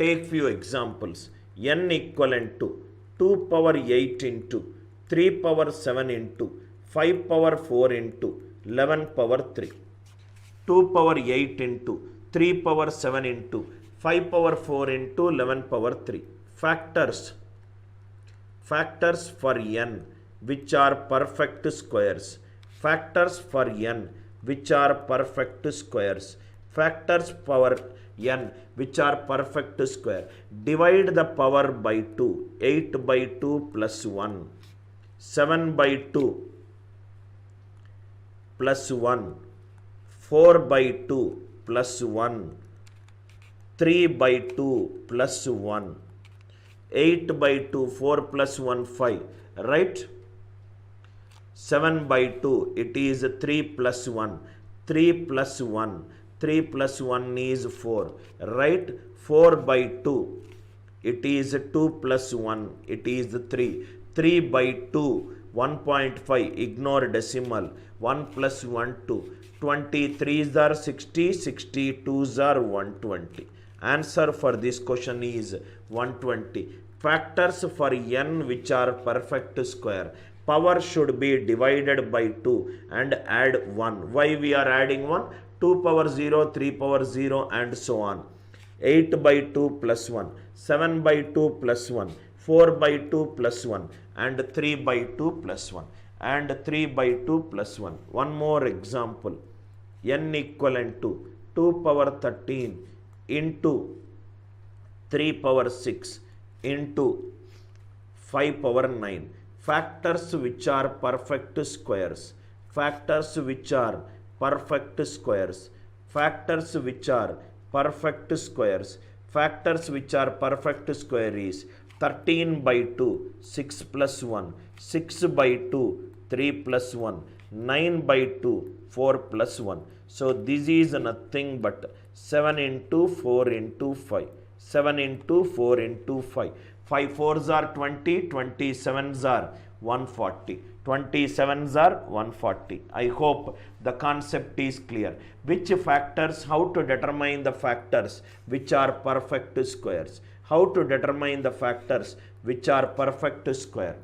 Take few examples. N equivalent to 2 power 8 into 3 power 7 into 5 power 4 into 11 power 3. 2 power 8 into 3 power 7 into 5 power 4 into 11 power 3. Factors. Factors for n which are perfect squares. Factors for n which are perfect squares. Factors for n which are perfect square. Divide the power by 2. 8 by 2 plus 1. 7 by 2 plus 1. 4 by 2 plus 1. 3 by 2 plus 1. 8 by 2, 4 plus 1, 5. Right? 7 by 2, it is 3 plus 1. 3 plus 1. 3 plus 1 is 4. Right? 4 by 2, it is 2 plus 1. It is 3. 3 by 2, 1.5. Ignore decimal. 1 plus 1, 2. 23s are 60. 62s are 120. Answer for this question is 120. Factors for n which are perfect square. Power should be divided by 2 and add 1. Why we are adding 1? 2 power 0, 3 power 0 and so on. 8 by 2 plus 1. 7 by 2 plus 1. 4 by 2 plus 1. And 3 by 2 plus 1. And 3 by 2 plus 1. One more example. N equivalent to 2 power 13 into 3 power 6 into 5 power 9. Factors which are perfect squares. Factors which are perfect squares. Factors which are perfect squares. Factors which are perfect square is 13 by 2, 6 plus 1. 6 by 2, 3 plus 1. 9 by 2, 4 plus 1. So this is nothing but 7 into 4 into 5. 7 into 4 into 5. 5 4s are 20. 27s are 140. 27s are 140. I hope the concept is clear. Which factors, how to determine the factors which are perfect squares? How to determine the factors which are perfect square?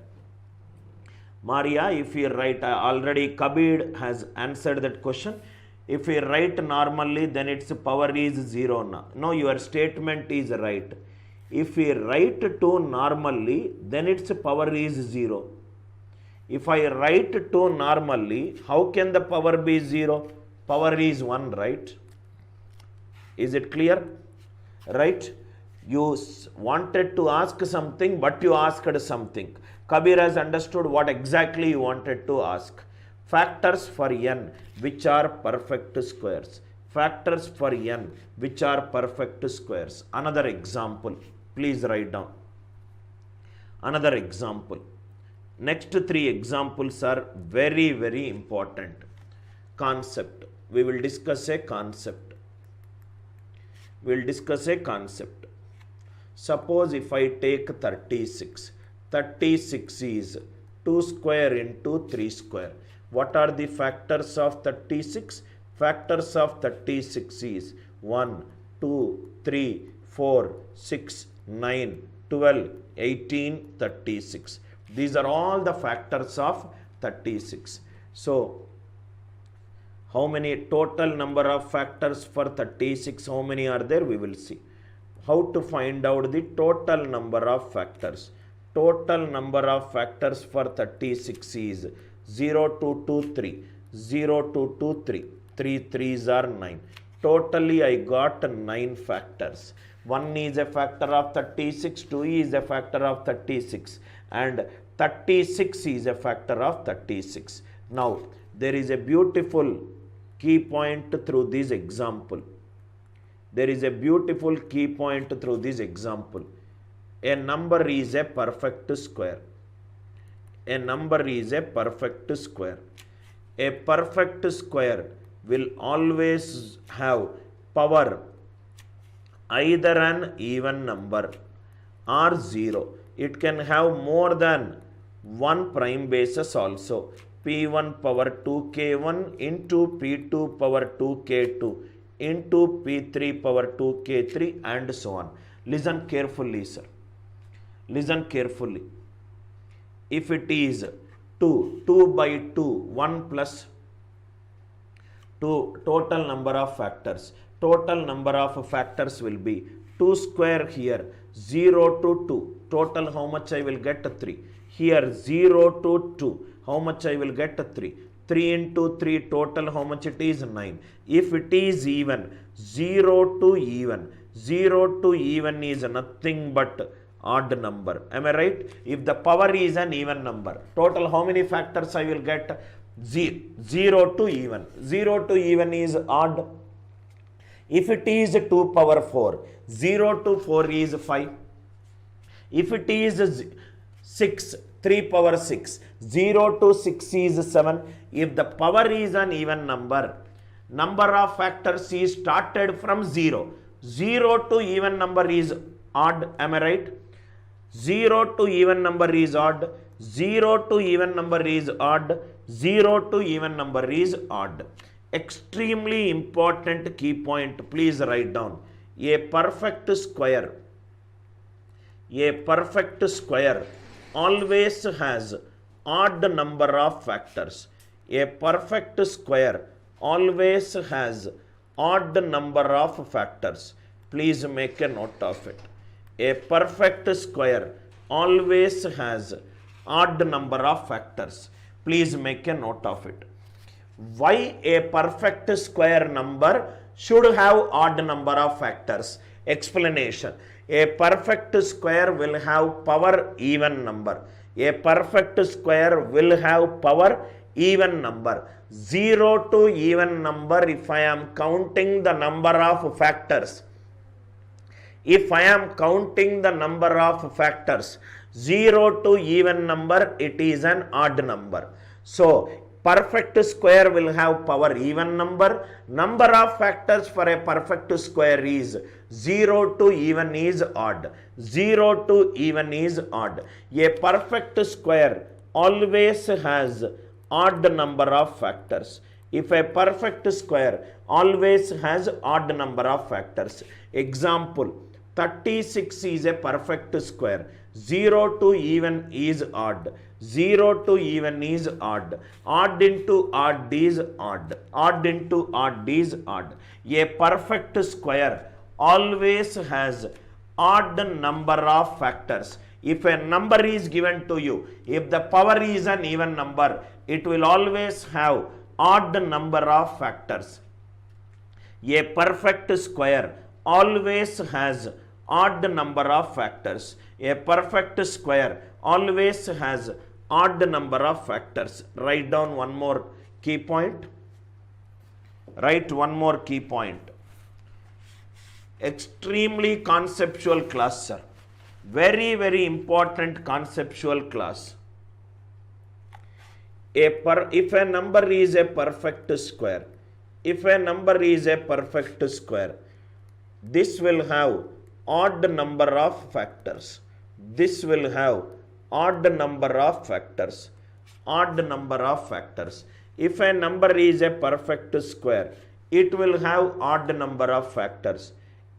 Maria, if you write, already Kabir has answered that question. If we write normally, then its power is 0 now. No, your statement is right. If we write 2 normally, then its power is 0. If I write 2 normally, how can the power be 0? Power is 1, right? Is it clear? Right? You wanted to ask something, but you asked something. Kabir has understood what exactly you wanted to ask. Factors for n which are perfect squares. Factors for n which are perfect squares. Another example. Please write down. Another example. Next 3 examples are very, very important. Concept. We will discuss a concept. We will discuss a concept. Suppose if I take 36. 36 is 2 square into 3 square. What are the factors of 36? Factors of 36 is 1, 2, 3, 4, 6, 9, 12, 18, 36. These are all the factors of 36. So, how many total number of factors for 36? How many are there? We will see. How to find out the total number of factors? Total number of factors for 36 is 0 to 2, 3. 0 to 2, 3. 3 3s are 9. Totally I got 9 factors. 1 is a factor of 36, 2 is a factor of 36 and 36 is a factor of 36. Now there is a beautiful key point through this example. There is a beautiful key point through this example. A number is a perfect square. A number is a perfect square. A perfect square will always have power either an even number or 0. It can have more than one prime basis also. P1 power 2k1 into P2 power 2k2 into P3 power 2k3 and so on. Listen carefully, sir. Listen carefully. If it is 2, 2 by 2, 1 plus 2, total number of factors. Total number of factors will be 2 square here, 0 to 2. Total how much I will get? 3. Here 0 to 2. How much I will get? 3. 3 into 3 total how much it is? 9. If it is even, 0 to even. 0 to even is nothing but odd number. Am I right? If the power is an even number, total how many factors I will get? 0 to even. 0 to even is odd. If it is 2 power 4, 0 to 4 is 5. If it is 6, 3 power 6, 0 to 6 is 7. If the power is an even number, number of factors is started from 0. 0 to even number is odd. Am I right? 0 to even number is odd. 0 to even number is odd. 0 to even number is odd. Extremely important key point, please write down. A perfect square always has odd number of factors. A perfect square always has odd number of factors. Please make a note of it. A perfect square always has odd number of factors. Please make a note of it. Why a perfect square number should have odd number of factors? Explanation. A perfect square will have power even number. A perfect square will have power even number. 0 to even number, if I am counting the number of factors, if I am counting the number of factors, 0 to even number, it is an odd number. So, perfect square will have power even number. Number of factors for a perfect square is 0 to even is odd. 0 to even is odd. A perfect square always has odd number of factors. If a perfect square always has odd number of factors. Example, 36 is a perfect square. 0 to even is odd. 0 to even is odd. Odd into odd is odd. Odd into odd is odd. A perfect square always has odd number of factors. If a number is given to you, if the power is an even number, it will always have odd number of factors. A perfect square always has odd number of factors. A perfect square always has odd number of factors. Write down one more key point. Write one more key point. Extremely conceptual class, sir. Very, very important conceptual class. If a number is a perfect square, if a number is a perfect square, this will have odd number of factors. This will have odd number of factors. Odd number of factors. If a number is a perfect square, it will have odd number of factors.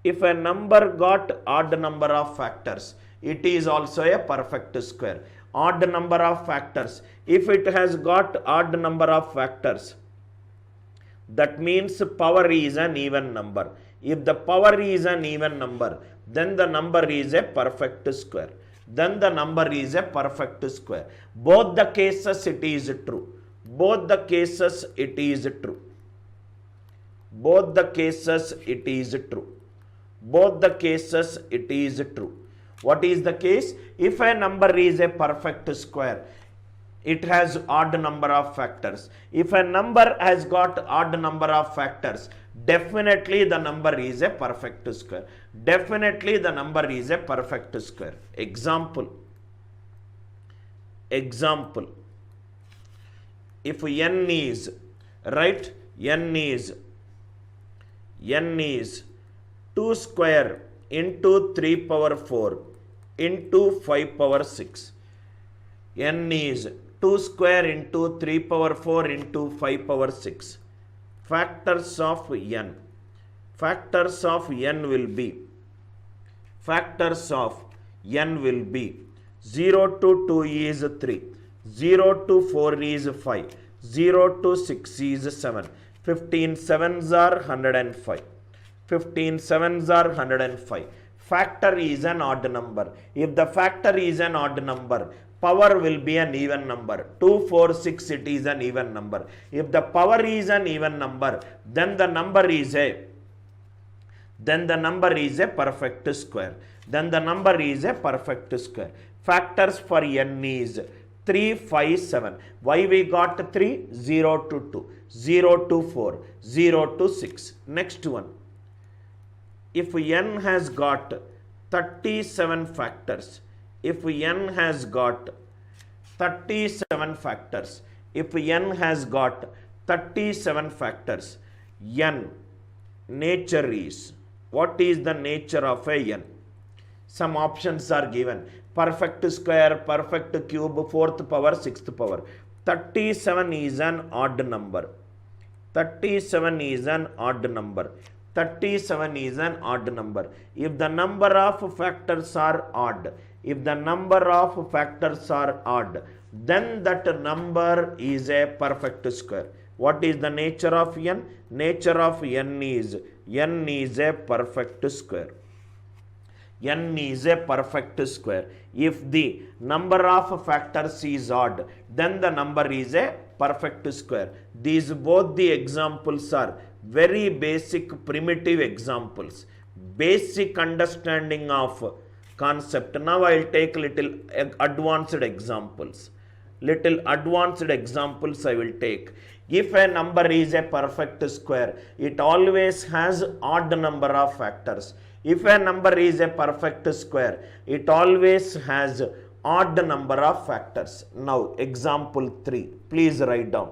If a number got odd number of factors, it is also a perfect square. Odd number of factors. If it has got odd number of factors, that means power is an even number. If the power is an even number, then the number is a perfect square. Then the number is a perfect square. Both the cases it is true. Both the cases it is true. Both the cases it is true. Both the cases it is true. What is the case? If a number is a perfect square, it has odd number of factors. If a number has got odd number of factors, definitely the number is a perfect square. Definitely the number is a perfect square. Example. Example. If n is, right, n is 2 square into 3 power 4 into 5 power 6. N is 2 square into 3 power 4 into 5 power 6. Factors of n. Factors of n will be factors of n will be 0 to 2 is 3, 0 to 4 is 5, 0 to 6 is 7, 15 sevens are 105. 15 sevens are 105. Factor is an odd number. If the factor is an odd number, power will be an even number. 2, 4, 6, it is an even number. If the power is an even number, then the number is a perfect square. Then the number is a perfect square. Factors for n is 3, 5, 7. Why we got 3? 0 to 2, 0 to 4, 0 to 6. Next one. If n has got 37 factors, if n has got 37 factors, if n has got 37 factors, n nature is, what is the nature of a n? Some options are given. Perfect square, perfect cube, 4th power, 6th power. 37 is an odd number. 37 is an odd number. 37 is an odd number. If the number of factors are odd, if the number of factors are odd, then that number is a perfect square. What is the nature of n? Nature of n is a perfect square. N is a perfect square. If the number of factors is odd, then the number is a perfect square. These both the examples are very basic primitive examples. Basic understanding of concept. Now I will take little advanced examples. Little advanced examples I will take. If a number is a perfect square, it always has odd number of factors. If a number is a perfect square, it always has odd number of factors. Now example 3, please write down.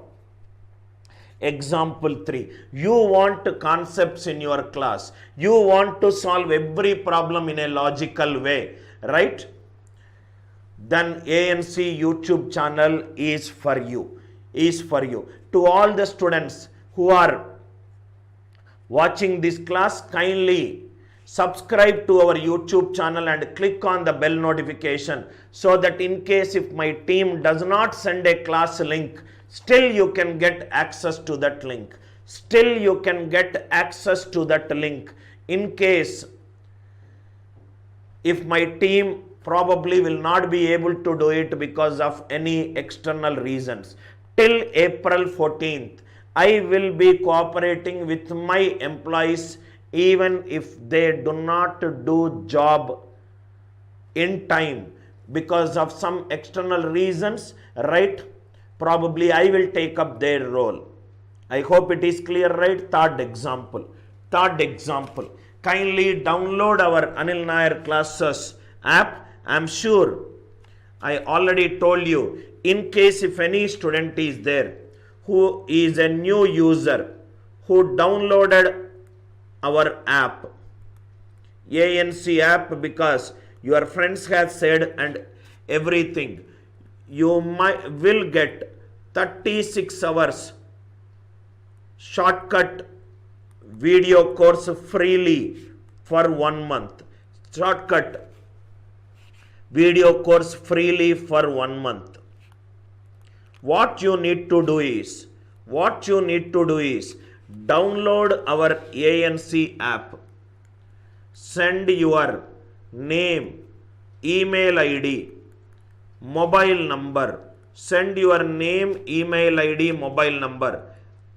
Example 3, you want concepts in your class, you want to solve every problem in a logical way, right? Then ANC YouTube channel is for you, To all the students who are watching this class, kindly subscribe to our YouTube channel and click on the bell notification, so that in case if my team does not send a class link, still you can get access to that link. Still you can get access to that link. In case if my team probably will not be able to do it because of any external reasons, till April 14th, I will be cooperating with my employees even if they do not do job in time because of some external reasons, right? Probably I will take up their role. I hope it is clear, right? Third example. Kindly download our ANIL NAIR classes app. I am sure I already told you, in case if any student is there who is a new user who downloaded our app, ANC app, because your friends have said and everything, you will get 36 hours shortcut video course freely for 1 month. Shortcut video course freely for 1 month. What you need to do is download our ANC app, send your name, email ID, mobile number, send your name, email ID, mobile number,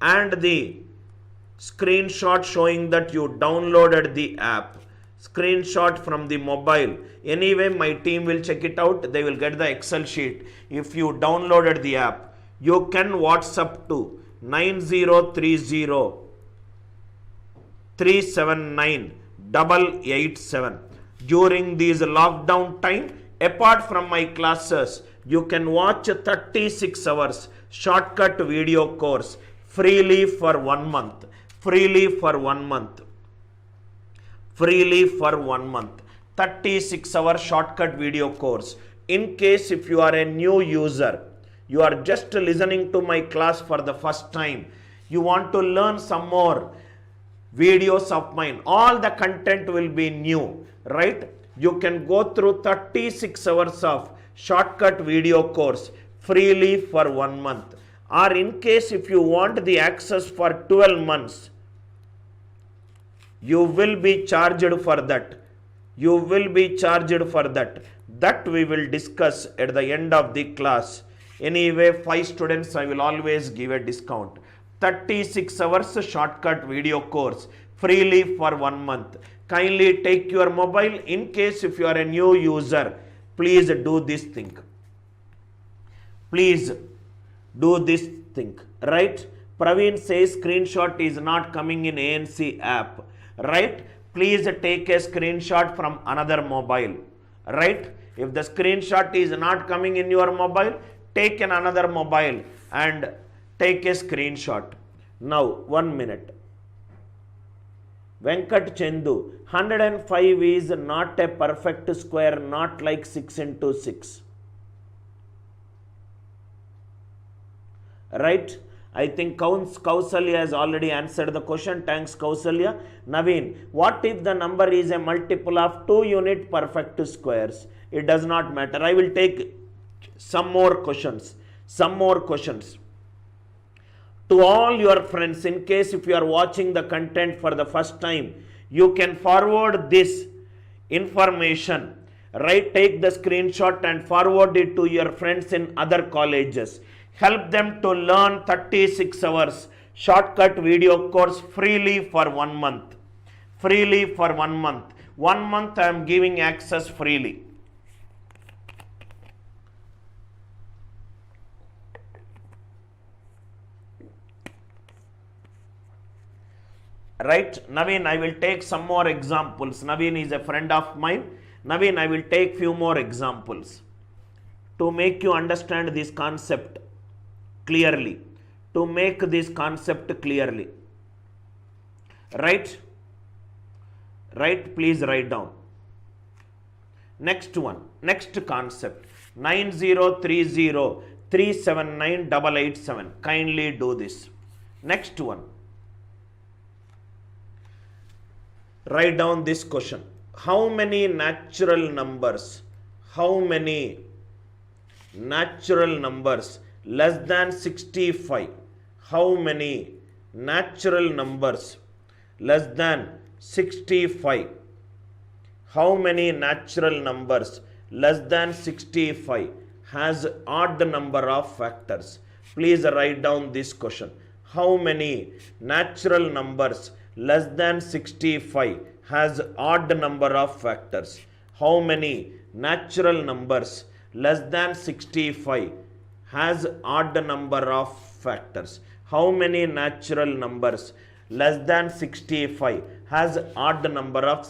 and the screenshot showing that you downloaded the app. Screenshot from the mobile. Anyway, my team will check it out. They will get the Excel sheet. If you downloaded the app, you can WhatsApp to 9030 379 887. During these lockdown time, apart from my classes, you can watch 36 hours shortcut video course freely for 1 month. Freely for 1 month. 36 hour shortcut video course. In case if you are a new user, you are just listening to my class for the first time, you want to learn some more videos of mine, all the content will be new, right? You can go through 36 hours of shortcut video course freely for 1 month. Or in case if you want the access for 12 months, you will be charged for that. You will be charged for that. That we will discuss at the end of the class. Anyway, 5 students I will always give a discount. 36 hours shortcut video course freely for 1 month. Kindly take your mobile. In case if you are a new user, please do this thing. Please do this thing. Right? Praveen says screenshot is not coming in ANC app. Right? Please take a screenshot from another mobile. Right? If the screenshot is not coming in your mobile, take another mobile and take a screenshot. Now, 1 minute. Venkat Chendu, 105 is not a perfect square, not like 6 into 6. Right? I think Kausalya has already answered the question. Thanks, Kausalya. Naveen, what if the number is a multiple of 2 unit perfect squares? It does not matter. I will take some more questions. To all your friends, in case if you are watching the content for the first time, you can forward this information. Right? Take the screenshot and forward it to your friends in other colleges. Help them to learn 36 hours shortcut video course freely for 1 month. Freely for 1 month. 1 month I am giving access freely. Right? Naveen, I will take some more examples. Naveen is a friend of mine. Naveen, I will take few more examples to make you understand this concept clearly. To make this concept clearly. Right? Right? Please write down. Next one. Next concept. 9030379887. Kindly do this. Next one. Write down this question. How many natural numbers less than 65? How many natural numbers less than 65? How many natural numbers less than 65 has odd number of factors? Please write down this question. How many natural numbers less than 65 has odd number of factors? How many natural numbers less than 65 has odd number of factors? How many natural numbers less than 65 has odd number of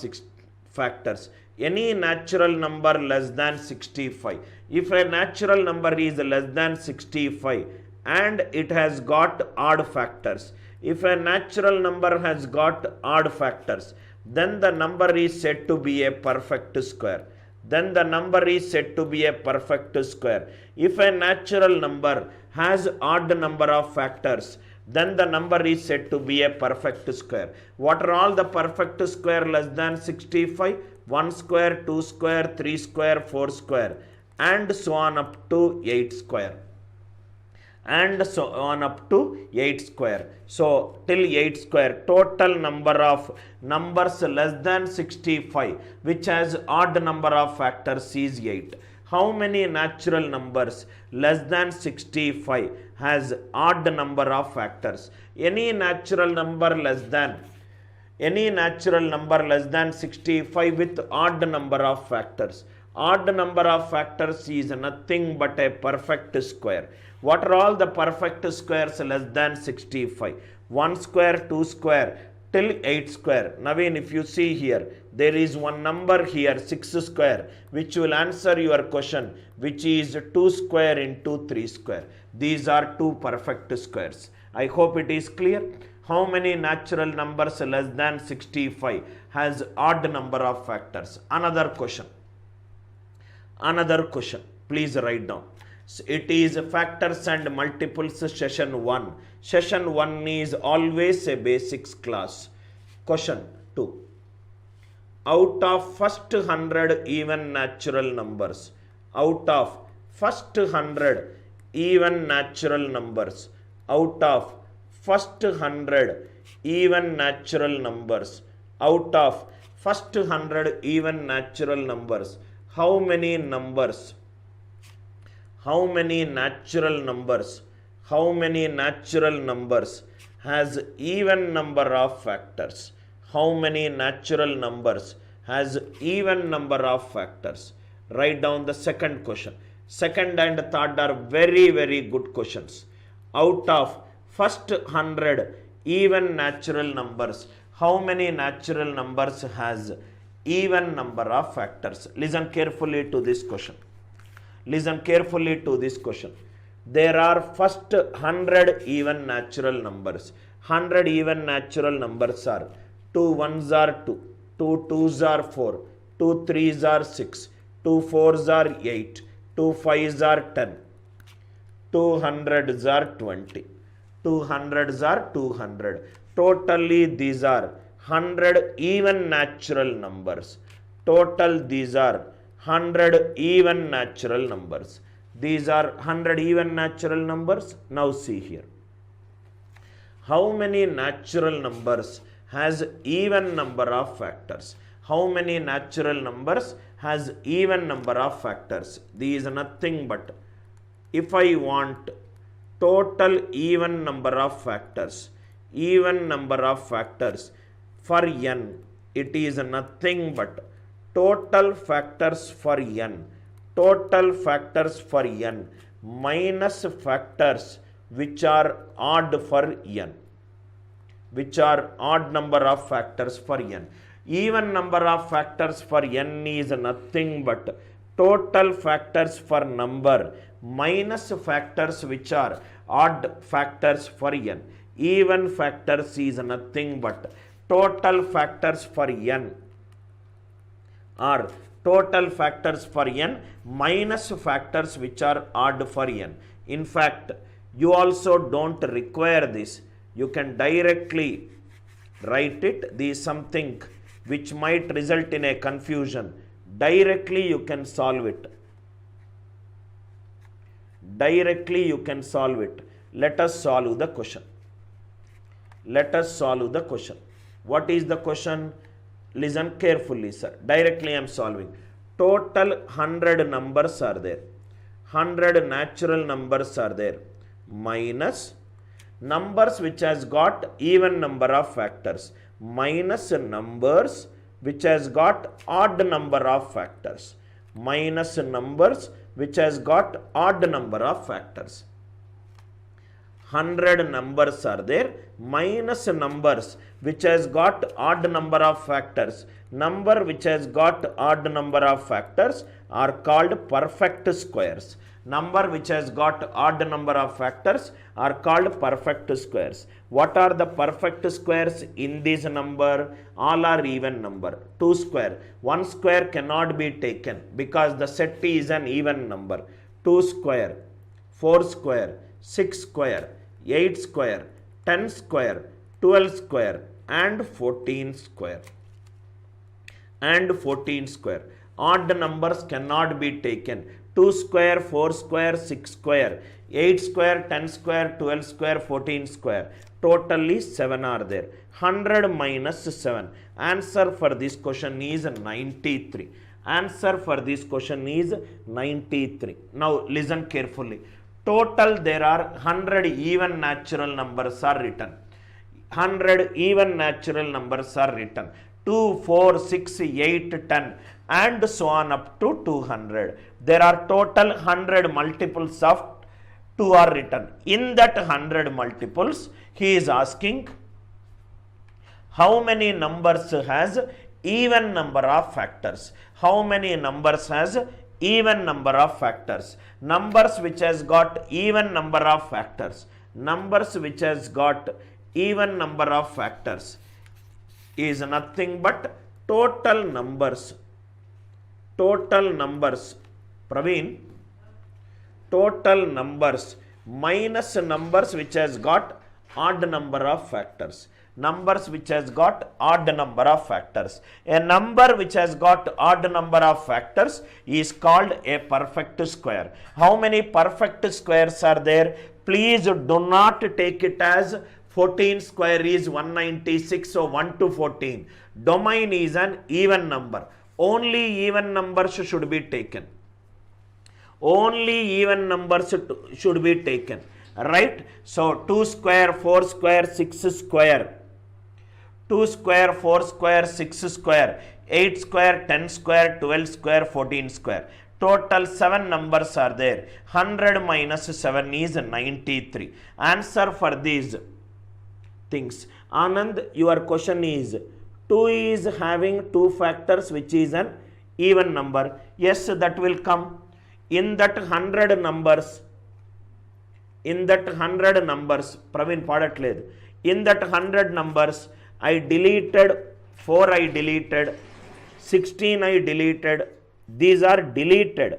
factors? Any natural number less than 65. If a natural number is less than 65 and it has got odd factors, if a natural number has got odd factors, then the number is said to be a perfect square. Then the number is said to be a perfect square. If a natural number has odd number of factors, then the number is said to be a perfect square. What are all the perfect square less than 65? 1 square, 2 square, 3 square, 4 square, and so on up to 8 square. And so on up to 8 square. So till 8 square, total number of numbers less than 65 which has odd number of factors is 8. How many natural numbers less than 65 has odd number of factors? Any natural number less than 65 with odd number of factors. Odd number of factors is nothing but a perfect square. What are all the perfect squares less than 65? 1 square, 2 square, till 8 square. Naveen, if you see here, there is one number here, 6 square, which will answer your question, which is 2 square into 3 square. These are two perfect squares. I hope it is clear. How many natural numbers less than 65 has odd number of factors? Another question. Please write down. It is factors and multiples session 1. Session 1 is always a basics class. Question 2. out of first 100 even natural numbers, out of first 100 even natural numbers, out of first 100 even natural numbers, out of first 100 even natural numbers, how many numbers, how many natural numbers, how many natural numbers has even number of factors, how many natural numbers has even number of factors. Write down the second question. Second and third are very, very good questions. Out of first 100 even natural numbers, how many natural numbers has even number of factors? Listen carefully to this question. Listen carefully to this question. There are first 100 even natural numbers. 100 even natural numbers are 2 ones are 2, 2 twos are 4, 2 threes are 6, 2 fours are 8, 2 fives are 10, 2 hundreds are 20, 2 hundreds are 200. Totally these are 100 even natural numbers. Total these are 100 even natural numbers. These are 100 even natural numbers. Now see here. How many natural numbers has even number of factors? How many natural numbers has even number of factors? These are nothing but, if I want total even number of factors, even number of factors for n, it is nothing but total factors for n, total factors for n minus factors which are odd for n, which are odd number of factors for n. Even number of factors for n is nothing but total factors for number minus factors which are odd factors for n. Even factors is nothing but total factors for n are total factors for n minus factors which are odd for n. In fact, you also don't require this. You can directly write it. This is something which might result in a confusion. Directly you can solve it. Directly you can solve it. Let us solve the question. Let us solve the question. What is the question? Listen carefully, sir. Directly I am solving. Total 100 numbers are there. 100 natural numbers are there. Minus numbers which has got even number of factors, minus numbers which has got odd number of factors, minus numbers which has got odd number of factors. 100 numbers are there, minus numbers which has got odd number of factors. Number which has got odd number of factors are called perfect squares. Number which has got odd number of factors are called perfect squares. What are the perfect squares in this number? All are even number. 2 square. 1 square cannot be taken because the set is an even number. 2 square, 4 square, 6 square, 8 square, 10 square, 12 square and 14 square. And 14 square. Odd numbers cannot be taken. 2 square, 4 square, 6 square, 8 square, 10 square, 12 square, 14 square. Totally 7 are there. 100 minus 7. Answer for this question is 93. Answer for this question is 93. Now listen carefully. Total there are 100 even natural numbers are written. 100 even natural numbers are written. 2, 4, 6, 8, 10 and so on up to 200. There are total 100 multiples of 2 are written. In that 100 multiples, he is asking how many numbers has even number of factors. How many numbers has even number of factors. Numbers which has got even number of factors. Numbers which has got even number of factors is nothing but total numbers. Total numbers, Praveen, total numbers minus numbers which has got odd number of factors. Numbers which has got odd number of factors. A number which has got odd number of factors is called a perfect square. How many perfect squares are there? Please do not take it as 14 square is 196, so 1 to 14. Domain is an even number. Only even numbers should be taken. Only even numbers should be taken. Right? So 2 square, 4 square, 6 square. 2 square, 4 square, 6 square, 8 square, 10 square, 12 square, 14 square. Total 7 numbers are there. 100 minus 7 is 93. Answer for these things. Anand, your question is 2 is having 2 factors which is an even number. Yes, that will come. In that 100 numbers, Praveen padatledu. In that 100 numbers, I deleted 4, I deleted 16, I deleted. These are deleted.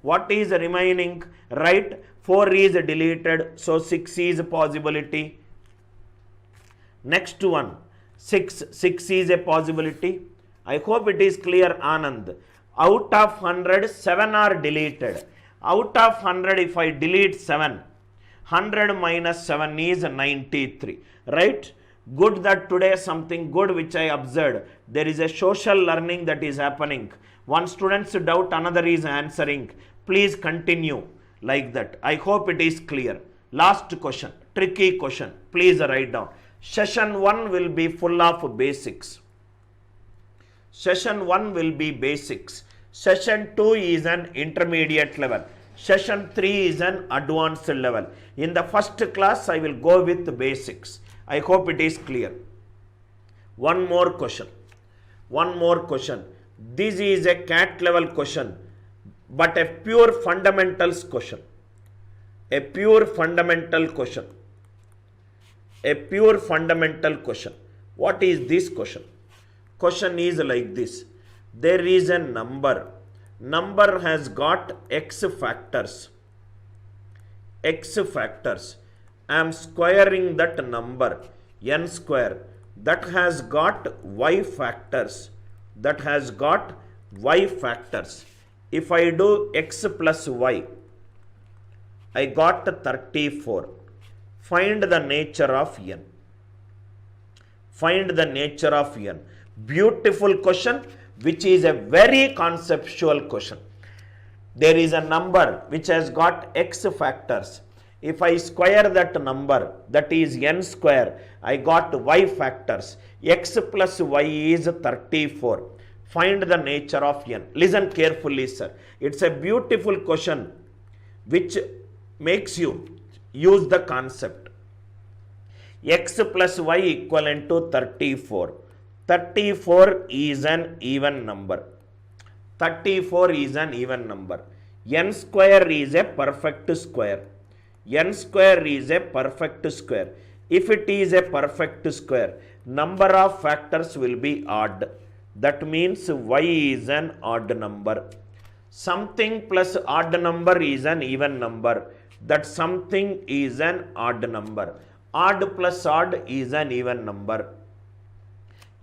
What is remaining? Right? 4 is deleted, so 6 is a possibility. Next one, 6 is a possibility. I hope it is clear, Anand. Out of 100, 7 are deleted. Out of 100, if I delete 7, 100 minus 7 is 93. Right? Good that today something good which I observed. There is a social learning that is happening. One student's doubt, another is answering. Please continue like that. I hope it is clear. Last question, tricky question. Please write down. Session 1 will be full of basics. Session 1 will be basics. Session 2 is an intermediate level. Session 3 is an advanced level. In the first class, I will go with basics. I hope it is clear. One more question. This is a CAT level question, but a pure fundamentals question. A pure fundamental question. What is this question? Question is like this. There is a number. Number has got x factors. I am squaring that number, n square, that has got y factors. If I do x plus y, I got 34. Find the nature of n. Beautiful question, which is a very conceptual question. There is a number which has got x factors. If I square that number, that is n square, I got y factors. X plus y is 34. Find the nature of n. Listen carefully, sir. It's a beautiful question which makes you use the concept. X plus y equivalent to 34. 34 is an even number. N square is a perfect square. If it is a perfect square, number of factors will be odd. That means y is an odd number. Something plus odd number is an even number. That something is an odd number. Odd plus odd is an even number.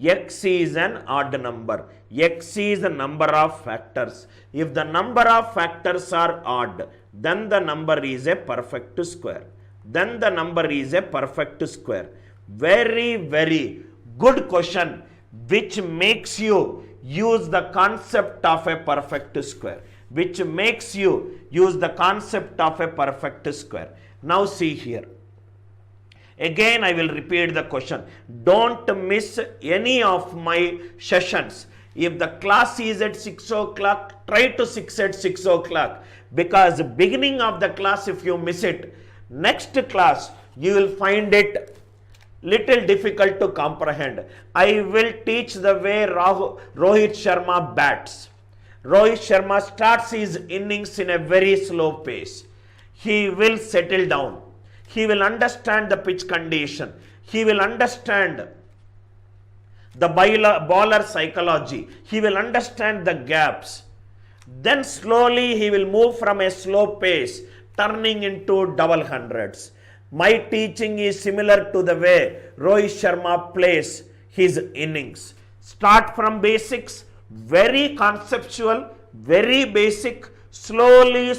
X is an odd number. X is the number of factors. If the number of factors are odd, then the number is a perfect square. Very, very good question, which makes you use the concept of a perfect square. Now see here. Again, I will repeat the question. Don't miss any of my sessions. If the class is at 6 o'clock, try to 6 at 6 o'clock. Because beginning of the class, if you miss it, next class, you will find it little difficult to comprehend. I will teach the way Rohit Sharma bats. Rohit Sharma starts his innings in a very slow pace. He will settle down. He will understand the pitch condition. He will understand the bowler psychology. He will understand the gaps. Then slowly he will move from a slow pace, turning into double hundreds. My teaching is similar to the way Rohit Sharma plays his innings. Start from basics, very conceptual, very basic, slowly,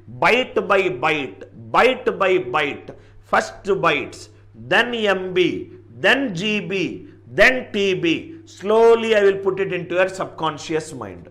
bite by bite, first bytes, then MB, then GB, then TB. Slowly I will put it into your subconscious mind.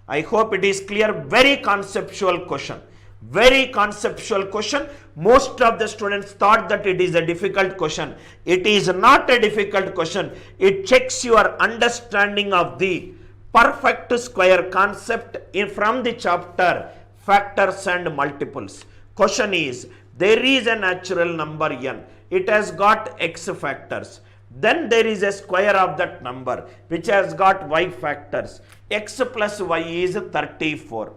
I hope it is clear. Very conceptual question. Very conceptual question. Most of the students thought that it is a difficult question. It is not a difficult question. It checks your understanding of the perfect square concept from the chapter factors and multiples. Question is, there is a natural number n. It has got x factors. Then there is a square of that number which has got y factors. X plus y is 34.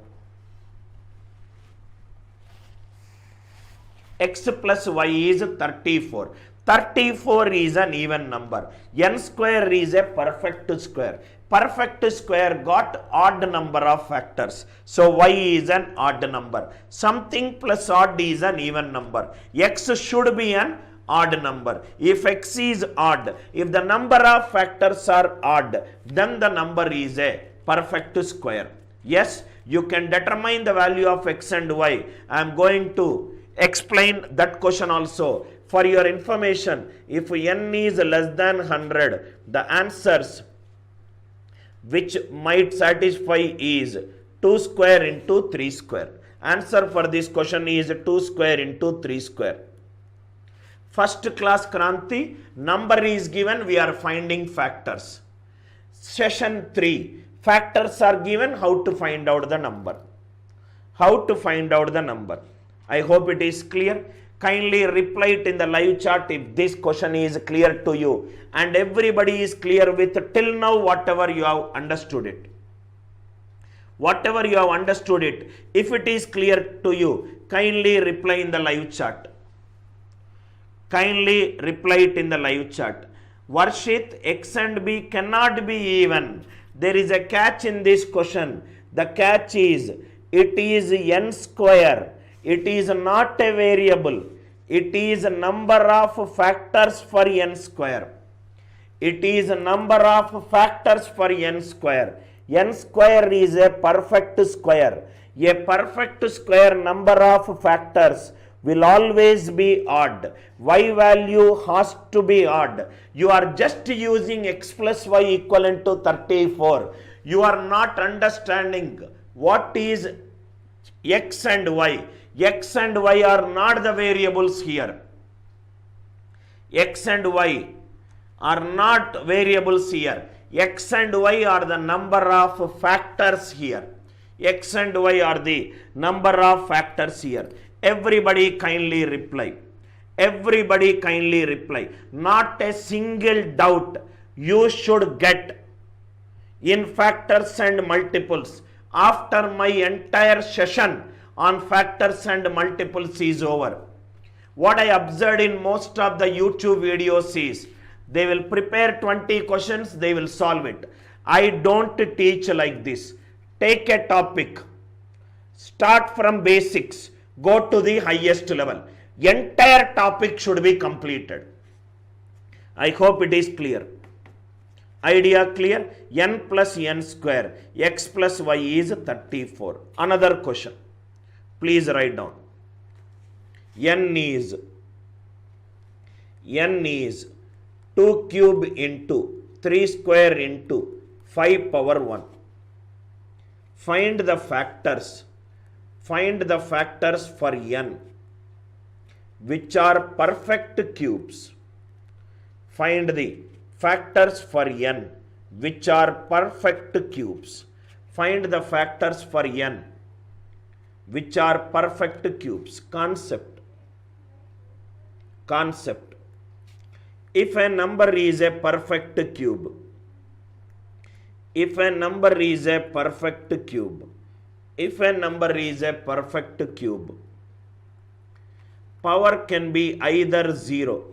X plus y is 34. 34 is an even number. N square is a perfect square. Perfect square got odd number of factors. So y is an odd number. Something plus odd is an even number. X should be an odd number. If x is odd, if the number of factors are odd, then the number is a perfect square. Yes, you can determine the value of x and y. I am going to explain that question also. For your information, if n is less than 100, the answers which might satisfy is 2 square into 3 square. Answer for this question is 2 square into 3 square. First class Kranti, number is given, we are finding factors. Session 3, factors are given, how to find out the number. How to find out the number. I hope it is clear. Kindly reply it in the live chat if this question is clear to you. And everybody is clear with till now whatever you have understood it. Whatever you have understood it, if it is clear to you, kindly reply in the live chat. Kindly reply it in the live chat. Varshit, x and b cannot be even. There is a catch in this question. The catch is, it is n square. It is not a variable. It is a number of factors for n square. It is a number of factors for n square. N square is a perfect square. A perfect square number of factors will always be odd. Y value has to be odd. You are just using x plus y equivalent to 34. You are not understanding what is x and y. X and y are not the variables here. X and y are not variables here. X and y are the number of factors here. X and y are the number of factors here. Everybody kindly reply. Everybody kindly reply. Not a single doubt you should get in factors and multiples after my entire session on factors and multiples is over. What I observed in most of the YouTube videos is they will prepare 20 questions, they will solve it. I don't teach like this. Take a topic, start from basics, go to the highest level. Entire topic should be completed. I hope it is clear. Idea clear? N plus n square, x plus y is 34. Another question. Please write down. N is 2 cube into 3 square into 5 power 1. Find the factors. Find the factors for n which are perfect cubes. Find the factors for n which are perfect cubes. Find the factors for n which are perfect cubes. Concept. If a number is a perfect cube, if a number is a perfect cube, power can be either 0,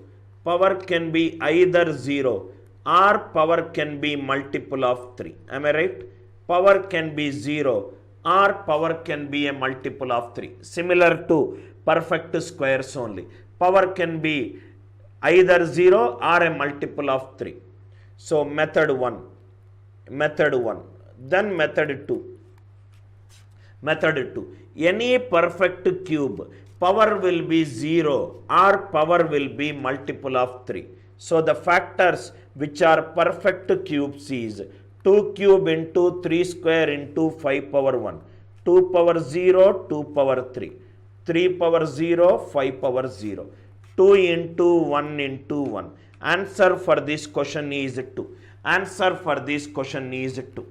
or power can be multiple of 3. Am I right? Power can be 0 or power can be a multiple of 3. Similar to perfect squares only. Power can be either 0 or a multiple of 3. So method 1. Then method 2. Method 2. Any perfect cube, power will be 0 or power will be multiple of 3. So the factors which are perfect cubes is 2 cube into 3 square into 5 power 1. 2 power 0, 2 power 3. 3 power 0, 5 power 0. 2 into 1 into 1. Answer for this question is 2. Answer for this question is 2.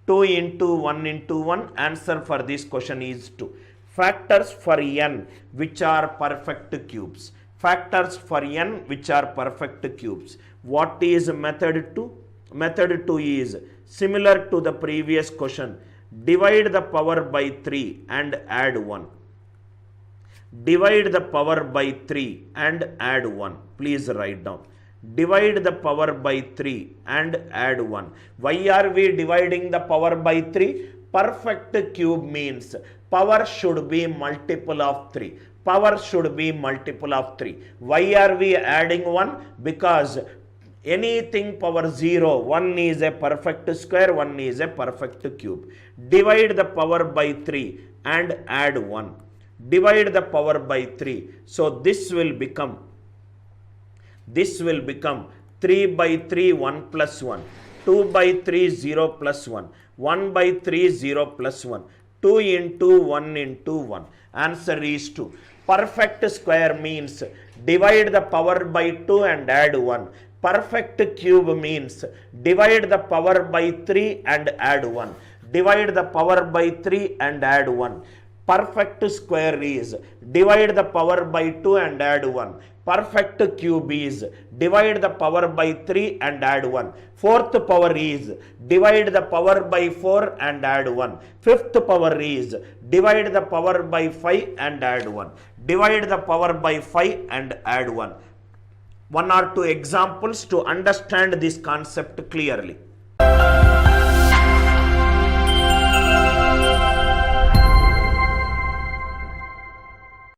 2 into 1 into 1. Answer for this question is 2. Factors for n which are perfect cubes. Factors for n which are perfect cubes. What is method 2? Method 2 is similar to the previous question. Divide the power by 3 and add 1. Divide the power by 3 and add 1. Please write down. Divide the power by 3 and add 1. Why are we dividing the power by 3? Perfect cube means power should be multiple of 3. Power should be multiple of 3. Why are we adding 1? Because anything power 0, 1 is a perfect square, 1 is a perfect cube. Divide the power by 3 and add 1. Divide the power by 3. So this will become 3 by 3, 1 plus 1. 2 by 3, 0 plus 1. 1 by 3, 0 plus 1. 2 into 1 into 1. Answer is 2. Perfect square means divide the power by 2 and add 1. Perfect cube means divide the power by 3 and add 1. Divide the power by 3 and add 1. Perfect square is divide the power by 2 and add 1. Perfect cube is divide the power by 3 and add 1. Fourth power is divide the power by 4 and add 1. Fifth power is divide the power by 5 and add 1. Divide the power by 5 and add 1. One or two examples to understand this concept clearly.